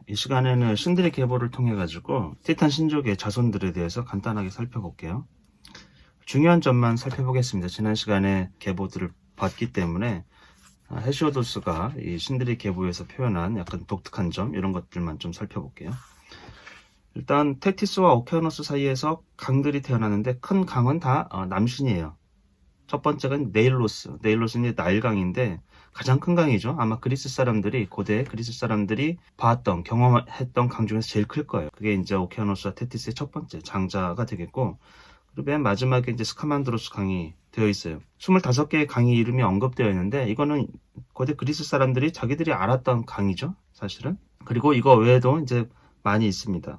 이 시간에는 신들의 계보를 통해 가지고 티탄 신족의 자손들에 대해서 간단하게 살펴볼게요. 중요한 점만 살펴보겠습니다. 지난 시간에 계보들을 봤기 때문에 헤시오도스가 이 신들의 계보에서 표현한 약간 독특한 점, 이런 것들만 좀 살펴볼게요. 일단 테티스와 오케아노스 사이에서 강들이 태어나는데 큰 강은 다 남신이에요. 첫 번째가 네일로스. 네일로스는 나일강인데 가장 큰 강이죠. 아마 그리스 사람들이, 고대 그리스 사람들이 봤던, 경험했던 강 중에서 제일 클 거예요. 그게 이제 오케아노스와 테티스의 첫 번째 장자가 되겠고, 그리고 맨 마지막에 이제 스카만드로스 강이 되어 있어요. 25개의 강이 이름이 언급되어 있는데, 이거는 고대 그리스 사람들이 자기들이 알았던 강이죠, 사실은. 그리고 이거 외에도 이제 많이 있습니다.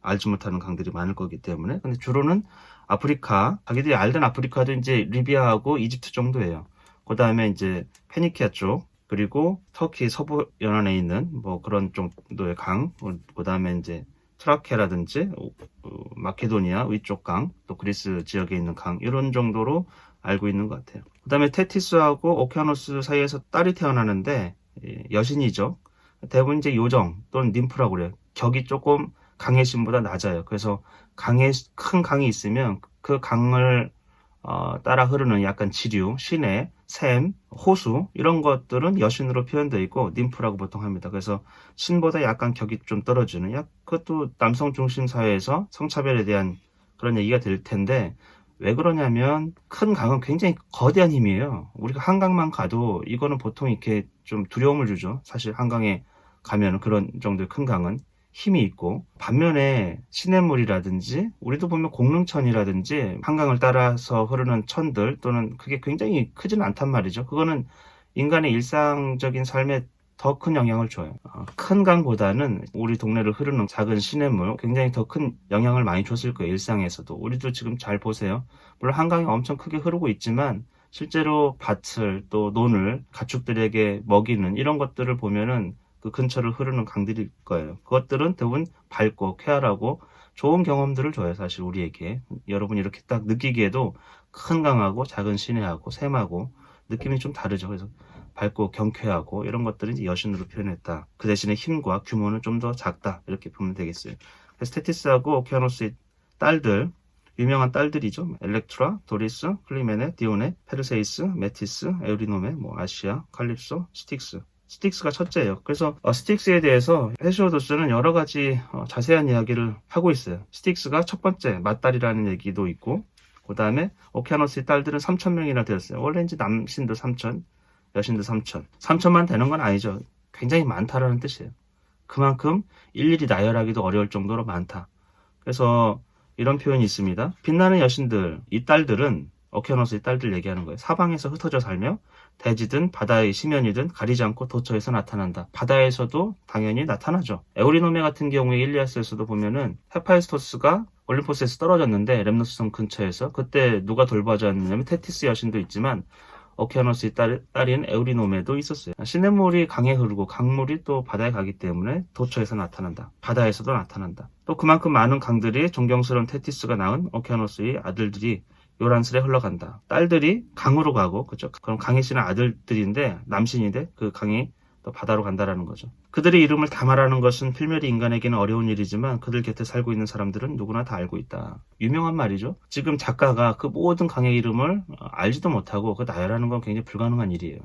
알지 못하는 강들이 많을 거기 때문에. 근데 주로는 아프리카, 자기들이 알던 아프리카도 이제 리비아하고 이집트 정도예요. 그 다음에 이제 페니키아 쪽, 그리고 터키 서부 연안에 있는 뭐 그런 정도의 강, 그 다음에 이제 트라케라든지 마케도니아 위쪽 강, 또 그리스 지역에 있는 강, 이런 정도로 알고 있는 것 같아요. 그 다음에 테티스하고 오케아노스 사이에서 딸이 태어나는데 여신이죠. 대부분 이제 요정 또는 ним프라고 그래요. 격이 조금 강의 신보다 낮아요. 그래서 큰 강이 있으면 그 강을 따라 흐르는 약간 지류, 시내, 샘, 호수, 이런 것들은 여신으로 표현되어 있고 ним프라고 보통 합니다. 그래서 신보다 약간 격이 좀 떨어지는, 그것도 남성 중심 사회에서 성차별에 대한 그런 얘기가 될 텐데, 왜 그러냐면 큰 강은 굉장히 거대한 힘이에요. 우리가 한강만 가도 이거는 보통 이렇게 좀 두려움을 주죠. 사실 한강에 가면 그런 정도의 큰 강은 힘이 있고, 반면에 시냇물이라든지 우리도 보면 공릉천이라든지 한강을 따라서 흐르는 천들 또는 그게 굉장히 크지는 않단 말이죠. 그거는 인간의 일상적인 삶에 더 큰 영향을 줘요. 큰 강보다는 우리 동네를 흐르는 작은 시냇물, 굉장히 더 큰 영향을 많이 줬을 거예요. 일상에서도. 우리도 지금 잘 보세요. 물론 한강이 엄청 크게 흐르고 있지만 실제로 밭을, 또 논을 가축들에게 먹이는 이런 것들을 보면은 그 근처를 흐르는 강들일 거예요. 그것들은 대부분 밝고 쾌활하고 좋은 경험들을 줘요, 사실 우리에게. 여러분이 이렇게 딱 느끼기에도 큰 강하고 작은 시내하고 샘하고 느낌이 좀 다르죠. 그래서 밝고 경쾌하고 이런 것들은 이제 여신으로 표현했다. 그 대신에 힘과 규모는 좀 더 작다, 이렇게 보면 되겠어요. 그래서 테티스하고 오케아노스의 딸들, 유명한 딸들이죠. 엘렉트라, 도리스, 클리메네, 디오네, 페르세이스, 메티스, 에우리노메, 아시아, 칼립소, 스틱스. 스틱스가 첫째예요. 그래서 스틱스에 대해서 헤시오도스는 여러 가지 자세한 이야기를 하고 있어요. 스틱스가 첫 번째 맏딸이라는 얘기도 있고, 그 다음에 오케아노스의 딸들은 3,000명이나 되었어요. 원래 이제 남신도 3,000, 여신도 3,000. 3,000만 되는 건 아니죠. 굉장히 많다라는 뜻이에요. 그만큼 일일이 나열하기도 어려울 정도로 많다. 그래서 이런 표현이 있습니다. 빛나는 여신들, 이 딸들은 오케아노스의 딸들 얘기하는 거예요. 사방에서 흩어져 살며 대지든 바다의 심연이든 가리지 않고 도처에서 나타난다. 바다에서도 당연히 나타나죠. 에우리노메 같은 경우에 일리아스에서도 보면은 헤파이스토스가 올림포스에서 떨어졌는데 렘노스 성 근처에서, 그때 누가 돌봐줬냐면 테티스 여신도 있지만 오케아노스의 딸인 에우리노메도 있었어요. 시냇물이 강에 흐르고 강물이 또 바다에 가기 때문에 도처에서 나타난다. 바다에서도 나타난다. 또 그만큼 많은 강들이 존경스러운 테티스가 낳은 오케아노스의 아들들이 요란스레 흘러간다. 딸들이 강으로 가고, 그죠? 그럼 강의 씨는 아들들인데, 남신인데 그 강이 또 바다로 간다라는 거죠. 그들의 이름을 다 말하는 것은 필멸이 인간에게는 어려운 일이지만 그들 곁에 살고 있는 사람들은 누구나 다 알고 있다. 유명한 말이죠. 지금 작가가 그 모든 강의 이름을 알지도 못하고 그 나열하는 건 굉장히 불가능한 일이에요.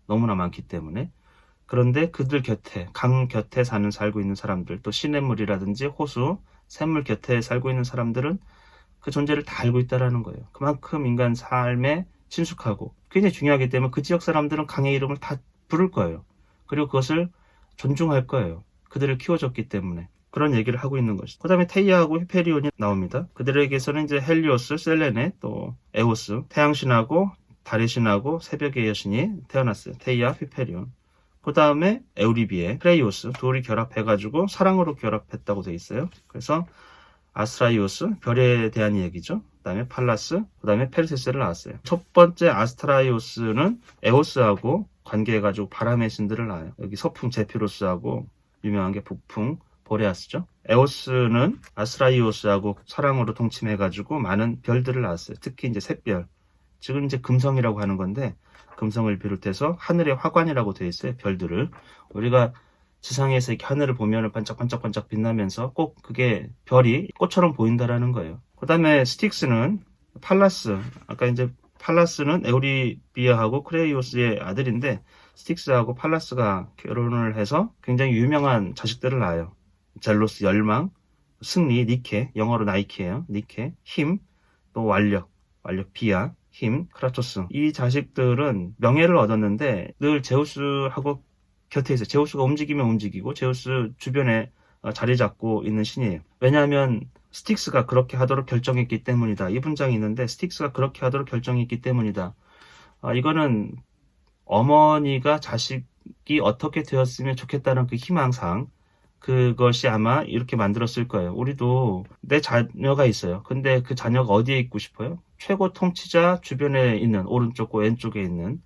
너무나 많기 때문에. 그런데 그들 곁에, 강 곁에 살고 있는 사람들, 또 시냇물이라든지 호수, 샘물 곁에 살고 있는 사람들은 그 존재를 다 알고 있다는 거예요. 그만큼 인간 삶에 친숙하고 굉장히 중요하기 때문에 그 지역 사람들은 강의 이름을 다 부를 거예요. 그리고 그것을 존중할 거예요. 그들을 키워줬기 때문에. 그런 얘기를 하고 있는 것이죠. 그 다음에 테이아하고 히페리온이 나옵니다. 그들에게서는 이제 헬리오스, 셀레네, 또 에오스, 태양신하고 달의 신하고 새벽의 여신이 태어났어요. 테이아, 히페리온. 그 다음에 에우리비에, 프레이오스, 둘이 결합해가지고 사랑으로 결합했다고 돼 있어요. 그래서 아스트라이오스, 별에 대한 얘기죠. 그 다음에 팔라스, 그 다음에 페르세스를 낳았어요. 첫 번째 아스트라이오스는 에오스하고 관계해가지고 바람의 신들을 낳아요. 여기 서풍 제피로스하고 유명한 게 북풍 보레아스죠. 에오스는 아스트라이오스하고 사랑으로 동침해가지고 많은 별들을 낳았어요. 특히 이제 샛별. 지금 이제 금성이라고 하는 건데, 금성을 비롯해서 하늘의 화관이라고 되어 있어요. 별들을. 우리가 지상에서 이렇게 하늘을 보면 반짝반짝반짝 빛나면서 꼭 그게 별이 꽃처럼 보인다라는 거예요. 그 다음에 스틱스는 팔라스, 아까 이제 팔라스는 에우리비아하고 크레이오스의 아들인데 스틱스하고 팔라스가 결혼을 해서 굉장히 유명한 자식들을 낳아요. 젤로스, 열망, 승리, 니케, 영어로 나이키예요. 니케, 힘, 또 완력 비아, 힘, 크라토스. 이 자식들은 명예를 얻었는데 늘 제우스하고 곁에 있어요. 제우스가 움직이면 움직이고 제우스 주변에 자리 잡고 있는 신이에요. 왜냐하면 스틱스가 그렇게 하도록 결정했기 때문이다. 이 문장이 있는데 스틱스가 그렇게 하도록 결정했기 때문이다. 이거는 어머니가 자식이 어떻게 되었으면 좋겠다는 그 희망상, 그것이 아마 이렇게 만들었을 거예요. 우리도 내 자녀가 있어요. 근데 그 자녀가 어디에 있고 싶어요? 최고 통치자 주변에 있는 오른쪽과 왼쪽에 있는.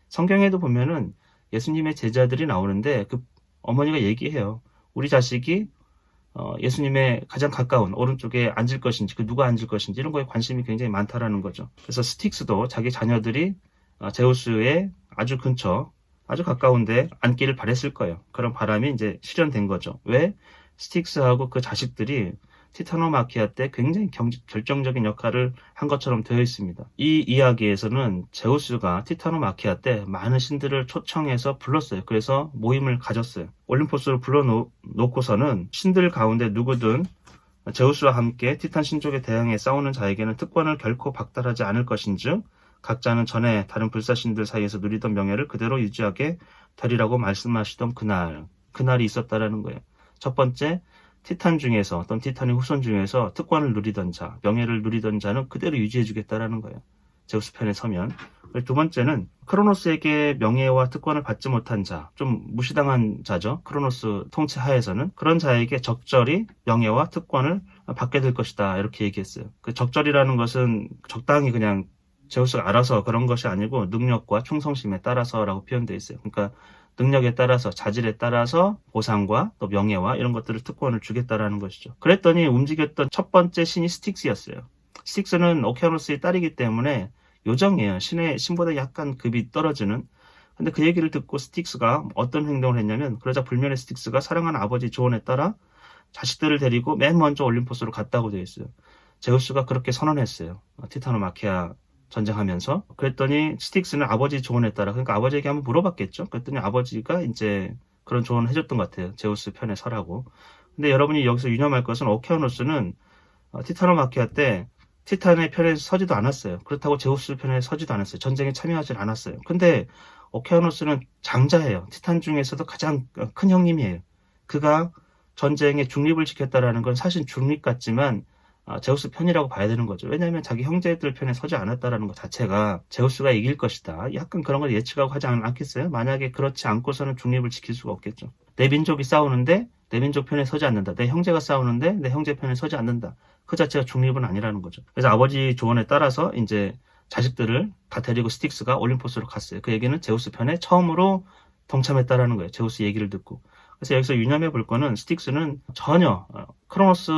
성경에도 보면은 예수님의 제자들이 나오는데 그 어머니가 얘기해요. 우리 자식이 예수님의 가장 가까운 오른쪽에 앉을 것인지, 그 누가 앉을 것인지 이런 거에 관심이 굉장히 많다라는 거죠. 그래서 스틱스도 자기 자녀들이 제우스의 아주 근처, 아주 가까운데 앉기를 바랬을 거예요. 그런 바람이 이제 실현된 거죠. 왜? 스틱스하고 그 자식들이 티타노마키아 때 굉장히 결정적인 역할을 한 것처럼 되어 있습니다. 이 이야기에서는 제우스가 티타노마키아 때 많은 신들을 초청해서 불렀어요. 그래서 모임을 가졌어요. 올림포스를 불러놓고서는 신들 가운데 누구든 제우스와 함께 티탄 신족에 대항해 싸우는 자에게는 특권을 결코 박탈하지 않을 것인즉 각자는 전에 다른 불사신들 사이에서 누리던 명예를 그대로 유지하게 되리라고 말씀하시던 그날이 있었다라는 거예요. 첫 번째, 티탄 중에서 어떤 티탄의 후손 중에서 특권을 누리던 자, 명예를 누리던 자는 그대로 유지해주겠다라는 거예요. 제우스 편에 서면. 두 번째는 크로노스에게 명예와 특권을 받지 못한 자, 좀 무시당한 자죠. 크로노스 통치 하에서는 그런 자에게 적절히 명예와 특권을 받게 될 것이다. 이렇게 얘기했어요. 그 적절이라는 것은 적당히 그냥 제우스가 알아서 그런 것이 아니고 능력과 충성심에 따라서라고 표현되어 있어요. 그러니까 능력에 따라서, 자질에 따라서 보상과 또 명예와 이런 것들을 특권을 주겠다라는 것이죠. 그랬더니 움직였던 첫 번째 신이 스틱스였어요. 스틱스는 오케아노스의 딸이기 때문에 요정이에요. 신보다 약간 급이 떨어지는. 근데 그 얘기를 듣고 스틱스가 어떤 행동을 했냐면, 그러자 불면의 스틱스가 사랑하는 아버지 조언에 따라 자식들을 데리고 맨 먼저 올림포스로 갔다고 되어 있어요. 제우스가 그렇게 선언했어요. 티타노마키아 전쟁하면서. 그랬더니 스틱스는 아버지 조언에 따라, 그러니까 아버지에게 한번 물어봤겠죠. 그랬더니 아버지가 이제 그런 조언을 해줬던 것 같아요. 제우스 편에 서라고. 근데 여러분이 여기서 유념할 것은 오케아노스는 티타노마키아 때 티탄의 편에 서지도 않았어요. 그렇다고 제우스 편에 서지도 않았어요. 전쟁에 참여하지 않았어요. 근데 오케아노스는 장자예요. 티탄 중에서도 가장 큰 형님이에요. 그가 전쟁에 중립을 지켰다라는 건 사실 중립 같지만 제우스 편이라고 봐야 되는 거죠. 왜냐하면 자기 형제들 편에 서지 않았다라는 것 자체가 제우스가 이길 것이다. 약간 그런 걸 예측하고 하지 않겠어요? 만약에 그렇지 않고서는 중립을 지킬 수가 없겠죠. 내 민족이 싸우는데 내 민족 편에 서지 않는다. 내 형제가 싸우는데 내 형제 편에 서지 않는다. 그 자체가 중립은 아니라는 거죠. 그래서 아버지 조언에 따라서 이제 자식들을 다 데리고 스틱스가 올림포스로 갔어요. 그 얘기는 제우스 편에 처음으로 동참했다라는 거예요. 제우스 얘기를 듣고. 그래서 여기서 유념해 볼 거는 스틱스는 전혀 크로노스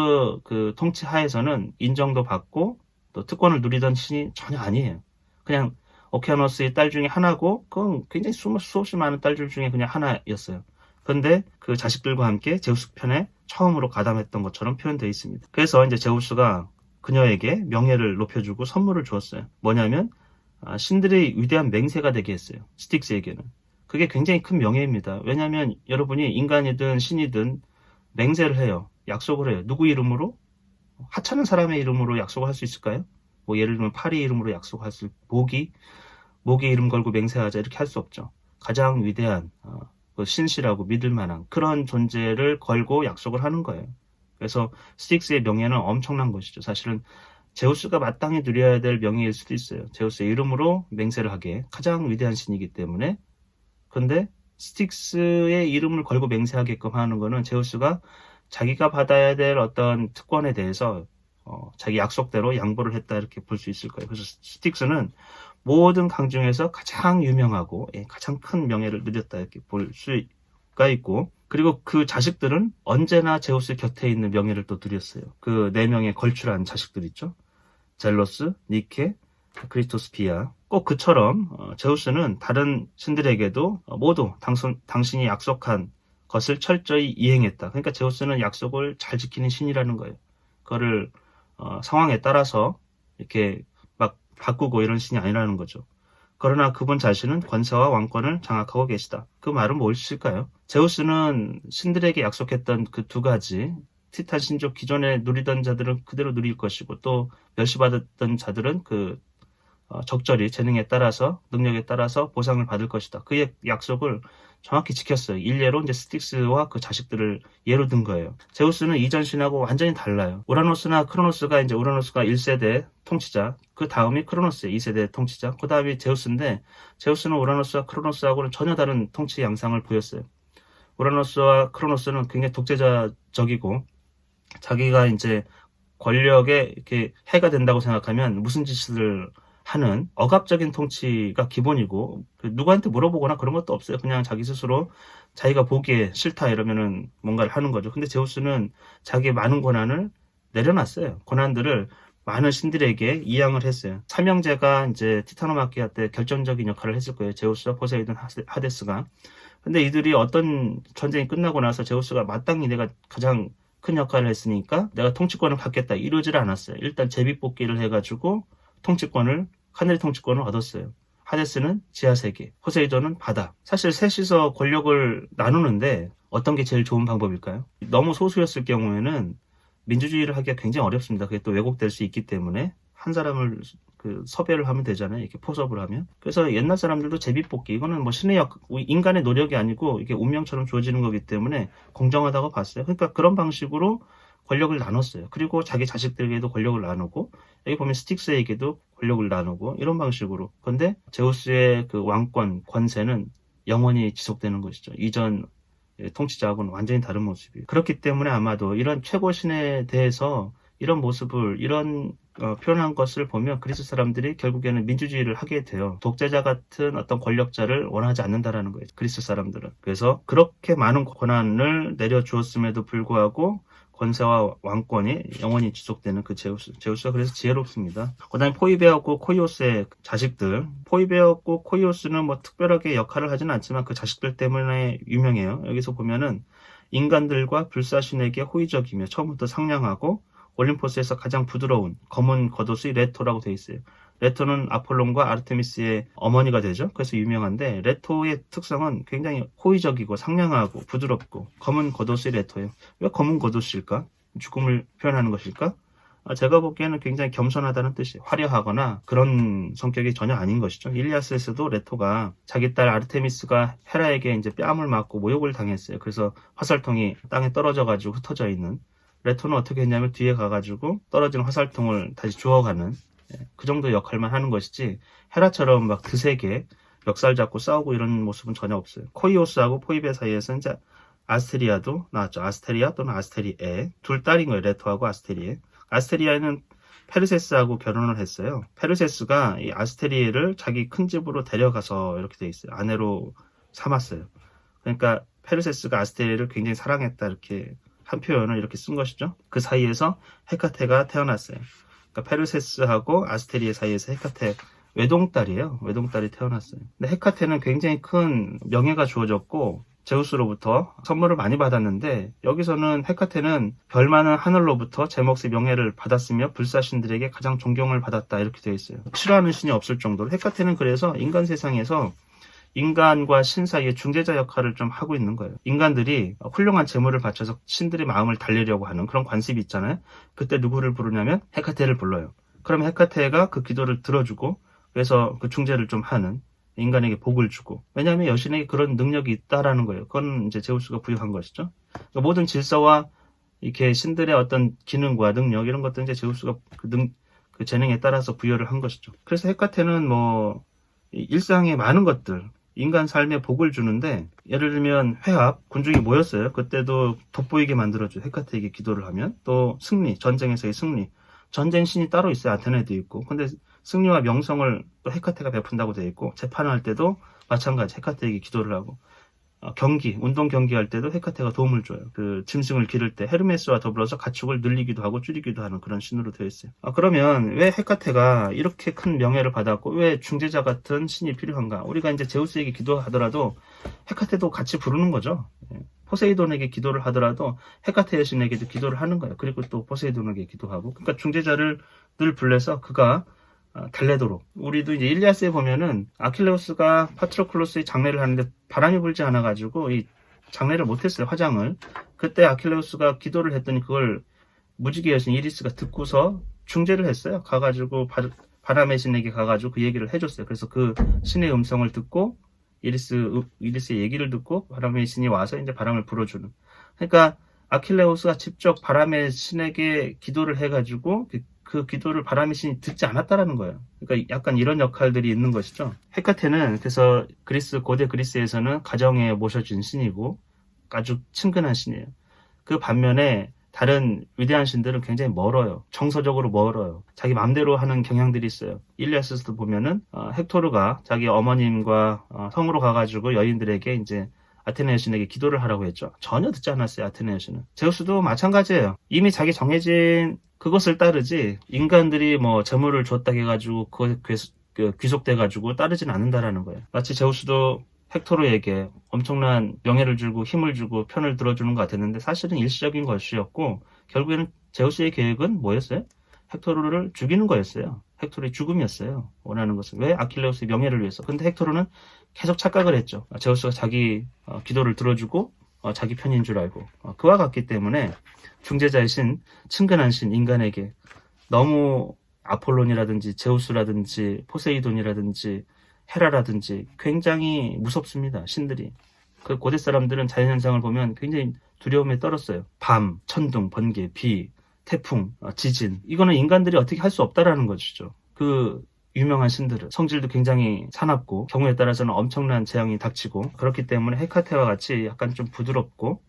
그 통치 하에서는 인정도 받고 또 특권을 누리던 신이 전혀 아니에요. 그냥 오케아노스의 딸 중에 하나고 그건 굉장히 수없이 많은 딸들 중에 그냥 하나였어요. 그런데 그 자식들과 함께 제우스 편에 처음으로 가담했던 것처럼 표현되어 있습니다. 그래서 이제 제우스가 그녀에게 명예를 높여주고 선물을 주었어요. 뭐냐면 신들의 위대한 맹세가 되게 했어요. 스틱스에게는. 그게 굉장히 큰 명예입니다. 왜냐하면 여러분이 인간이든 신이든 맹세를 해요. 약속을 해요. 누구 이름으로? 하찮은 사람의 이름으로 약속을 할 수 있을까요? 뭐 예를 들면 파리 이름으로 약속할 수, 모기 이름 걸고 맹세하자 이렇게 할 수 없죠. 가장 위대한 신실하고 믿을 만한 그런 존재를 걸고 약속을 하는 거예요. 그래서 스틱스의 명예는 엄청난 것이죠. 사실은 제우스가 마땅히 누려야 될 명예일 수도 있어요. 제우스의 이름으로 맹세를 하게 가장 위대한 신이기 때문에. 근데 스틱스의 이름을 걸고 맹세하게끔 하는 거는 제우스가 자기가 받아야 될 어떤 특권에 대해서 자기 약속대로 양보를 했다 이렇게 볼 수 있을 거예요. 그래서 스틱스는 모든 강 중에서 가장 유명하고 가장 큰 명예를 누렸다 이렇게 볼 수가 있고, 그리고 그 자식들은 언제나 제우스 곁에 있는 명예를 또 누렸어요. 그 4명의 걸출한 자식들 있죠. 젤로스, 니케, 크리토스 비아. 꼭 그처럼 제우스는 다른 신들에게도 모두 당신이 약속한 것을 철저히 이행했다. 그러니까 제우스는 약속을 잘 지키는 신이라는 거예요. 그거를 상황에 따라서 이렇게 막 바꾸고 이런 신이 아니라는 거죠. 그러나 그분 자신은 권세와 왕권을 장악하고 계시다. 그 말은 무엇일까요? 제우스는 신들에게 약속했던 그 두 가지, 티탄 신족 기존에 누리던 자들은 그대로 누릴 것이고, 또 멸시받았던 자들은 적절히 재능에 따라서, 능력에 따라서 보상을 받을 것이다. 그의 약속을 정확히 지켰어요. 일례로 이제 스틱스와 그 자식들을 예로 든 거예요. 제우스는 이전 신하고 완전히 달라요. 우라노스나 크로노스가 이제 우라노스가 1세대 통치자, 그 다음이 크로노스의 2세대 통치자, 그 다음이 제우스인데, 제우스는 우라노스와 크로노스하고는 전혀 다른 통치 양상을 보였어요. 우라노스와 크로노스는 굉장히 독재자적이고, 자기가 이제 권력에 이렇게 해가 된다고 생각하면 무슨 짓을 하는 억압적인 통치가 기본이고, 누구한테 물어보거나 그런 것도 없어요. 그냥 자기 스스로 자기가 보기에 싫다 이러면은 뭔가를 하는 거죠. 근데 제우스는 자기의 많은 권한을 내려놨어요. 권한들을 많은 신들에게 이양을 했어요. 삼형제가 이제 티타노마키아 때 결정적인 역할을 했을 거예요. 제우스와 포세이돈, 하데스가. 근데 이들이 어떤 전쟁이 끝나고 나서 제우스가 마땅히 내가 가장 큰 역할을 했으니까 내가 통치권을 갖겠다 이러질 않았어요. 일단 제비뽑기를 해가지고 하늘의 통치권을 얻었어요. 하데스는 지하세계, 포세이돈은 바다. 사실 셋이서 권력을 나누는데 어떤 게 제일 좋은 방법일까요? 너무 소수였을 경우에는 민주주의를 하기가 굉장히 어렵습니다. 그게 또 왜곡될 수 있기 때문에 한 사람을 섭외를 하면 되잖아요. 이렇게 포섭을 하면. 그래서 옛날 사람들도 제비뽑기, 이거는 뭐 인간의 노력이 아니고 이게 운명처럼 주어지는 거기 때문에 공정하다고 봤어요. 그러니까 그런 방식으로 권력을 나눴어요. 그리고 자기 자식들에게도 권력을 나누고, 여기 보면 스틱스에게도 권력을 나누고, 이런 방식으로. 그런데 제우스의 그 왕권, 권세는 영원히 지속되는 것이죠. 이전 통치자하고는 완전히 다른 모습이에요. 그렇기 때문에 아마도 이런 최고신에 대해서 이런 모습을, 이런 표현한 것을 보면 그리스 사람들이 결국에는 민주주의를 하게 돼요. 독재자 같은 어떤 권력자를 원하지 않는다라는 거예요. 그리스 사람들은. 그래서 그렇게 많은 권한을 내려주었음에도 불구하고 권세와 왕권이 영원히 지속되는 그 제우스가 그래서 지혜롭습니다. 그 다음에 포이베였고 코이오스의 자식들. 포이베였고 코이오스는 뭐 특별하게 역할을 하지는 않지만 그 자식들 때문에 유명해요. 여기서 보면은 인간들과 불사신에게 호의적이며 처음부터 상냥하고 올림포스에서 가장 부드러운 검은 겉옷의 레토라고 되어 있어요. 레토는 아폴론과 아르테미스의 어머니가 되죠. 그래서 유명한데, 레토의 특성은 굉장히 호의적이고 상냥하고 부드럽고 검은 겉옷의 레토예요. 왜 검은 겉옷일까? 죽음을 표현하는 것일까? 제가 보기에는 굉장히 겸손하다는 뜻이, 화려하거나 그런 성격이 전혀 아닌 것이죠. 일리아스에서도 레토가 자기 딸 아르테미스가 헤라에게 이제 뺨을 맞고 모욕을 당했어요. 그래서 화살통이 땅에 떨어져가지고 흩어져 있는, 레토는 어떻게 했냐면 뒤에 가가지고 떨어진 화살통을 다시 주워가는, 그 정도 역할만 하는 것이지 헤라처럼 막 드세게 멱살 잡고 싸우고 이런 모습은 전혀 없어요. 코이오스하고 포이베 사이에서 이제 아스테리아도 나왔죠. 아스테리아 또는 아스테리에, 둘 딸인 거예요. 레토하고 아스테리에. 아스테리아는 페르세스하고 결혼을 했어요. 페르세스가 이 아스테리에를 자기 큰 집으로 데려가서 이렇게 돼 있어요. 아내로 삼았어요. 그러니까 페르세스가 아스테리에를 굉장히 사랑했다, 이렇게 한 표현을 이렇게 쓴 것이죠. 그 사이에서 헤카테가 태어났어요. 그러니까 페르세스하고 아스테리에 사이에서 헤카테, 외동딸이에요. 외동딸이 태어났어요. 근데 헤카테는 굉장히 큰 명예가 주어졌고 제우스로부터 선물을 많이 받았는데, 여기서는 헤카테는 별 많은 하늘로부터 제 몫의 명예를 받았으며 불사신들에게 가장 존경을 받았다, 이렇게 되어 있어요. 싫어하는 신이 없을 정도로. 헤카테는 그래서 인간 세상에서 인간과 신 사이의 중재자 역할을 좀 하고 있는 거예요. 인간들이 훌륭한 재물을 바쳐서 신들의 마음을 달래려고 하는 그런 관습이 있잖아요. 그때 누구를 부르냐면 헤카테를 불러요. 그러면 헤카테가 그 기도를 들어주고, 그래서 그 중재를 좀 하는, 인간에게 복을 주고. 왜냐하면 여신에게 그런 능력이 있다라는 거예요. 그건 이제 제우스가 부여한 것이죠. 그러니까 모든 질서와 이렇게 신들의 어떤 기능과 능력, 이런 것들은 이제 제우스가 그 재능에 따라서 부여를 한 것이죠. 그래서 헤카테는 뭐 일상의 많은 것들, 인간 삶에 복을 주는데, 예를 들면 회합, 군중이 모였어요. 그때도 돋보이게 만들어줘요. 헤카테에게 기도를 하면. 또 승리, 전쟁에서의 승리. 전쟁 신이 따로 있어요. 아테네도 있고. 근데 승리와 명성을 또 헤카테가 베푼다고 되어 있고, 재판할 때도 마찬가지 헤카테에게 기도를 하고, 운동 경기할 때도 헤카테가 도움을 줘요. 그 짐승을 기를 때 헤르메스와 더불어서 가축을 늘리기도 하고 줄이기도 하는 그런 신으로 되어 있어요. 그러면 왜 헤카테가 이렇게 큰 명예를 받았고 왜 중재자 같은 신이 필요한가? 우리가 이제 제우스에게 기도하더라도 헤카테도 같이 부르는 거죠. 포세이돈에게 기도를 하더라도 헤카테 여신에게도 기도를 하는 거예요. 그리고 또 포세이돈에게 기도하고. 그러니까 중재자를 늘 불러서 그가 달래도록. 우리도 이제 일리아스에 보면은 아킬레우스가 파트로클로스의 장례를 하는데 바람이 불지 않아가지고 이 장례를 못했어요. 화장을. 그때 아킬레우스가 기도를 했더니 그걸 무지개 여신 이리스가 듣고서 중재를 했어요. 가가지고 바람의 신에게 가가지고 그 얘기를 해줬어요. 그래서 그 신의 음성을 듣고 이리스의 얘기를 듣고 바람의 신이 와서 이제 바람을 불어주는. 그러니까 아킬레우스가 직접 바람의 신에게 기도를 해가지고 그 기도를 바람의 신이 듣지 않았다라는 거예요. 그러니까 약간 이런 역할들이 있는 것이죠. 헤카테는 그래서 고대 그리스에서는 가정에 모셔진 신이고 아주 친근한 신이에요. 그 반면에 다른 위대한 신들은 굉장히 멀어요. 정서적으로 멀어요. 자기 맘대로 하는 경향들이 있어요. 일리아스도 보면은 헥토르가 자기 어머님과 성으로 가가지고 여인들에게 이제 아테네 여신에게 기도를 하라고 했죠. 전혀 듣지 않았어요. 아테네 여신은. 제우스도 마찬가지예요. 이미 자기 정해진 그것을 따르지 인간들이 뭐 재물을 줬다 해가지고 그거에 귀속돼가지고 따르진 않는다라는 거예요. 마치 제우스도 헥토르에게 엄청난 명예를 주고 힘을 주고 편을 들어주는 것 같았는데 사실은 일시적인 것이었고 결국에는 제우스의 계획은 뭐였어요? 헥토르를 죽이는 거였어요. 헥토르의 죽음이었어요. 원하는 것은. 왜? 아킬레우스의 명예를 위해서. 근데 헥토르는 계속 착각을 했죠. 제우스가 자기 기도를 들어주고 자기 편인 줄 알고. 그와 같기 때문에 중재자의 신, 친근한 신, 인간에게 너무 아폴론이라든지 제우스라든지 포세이돈이라든지 헤라라든지 굉장히 무섭습니다. 신들이. 그 고대 사람들은 자연현상을 보면 굉장히 두려움에 떨었어요. 밤, 천둥, 번개, 비, 태풍, 지진. 이거는 인간들이 어떻게 할 수 없다라는 것이죠. 그 유명한 신들은 성질도 굉장히 사납고 경우에 따라서는 엄청난 재앙이 닥치고 그렇기 때문에 헤카테와 같이 약간 좀 부드럽고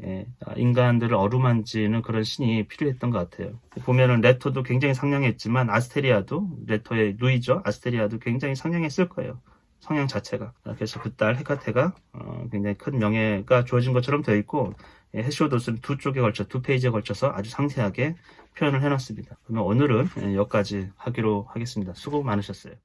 인간들을 어루만지는 그런 신이 필요했던 것 같아요. 보면은 레토도 굉장히 상냥했지만 아스테리아도 레토의 누이죠. 아스테리아도 굉장히 상냥했을 거예요. 성향 자체가. 그래서 그 딸 헤카테가 굉장히 큰 명예가 주어진 것처럼 되어 있고 헤시오도스는 두 페이지에 걸쳐서 아주 상세하게 표현을 해놨습니다. 그러면 오늘은 여기까지 하기로 하겠습니다. 수고 많으셨어요.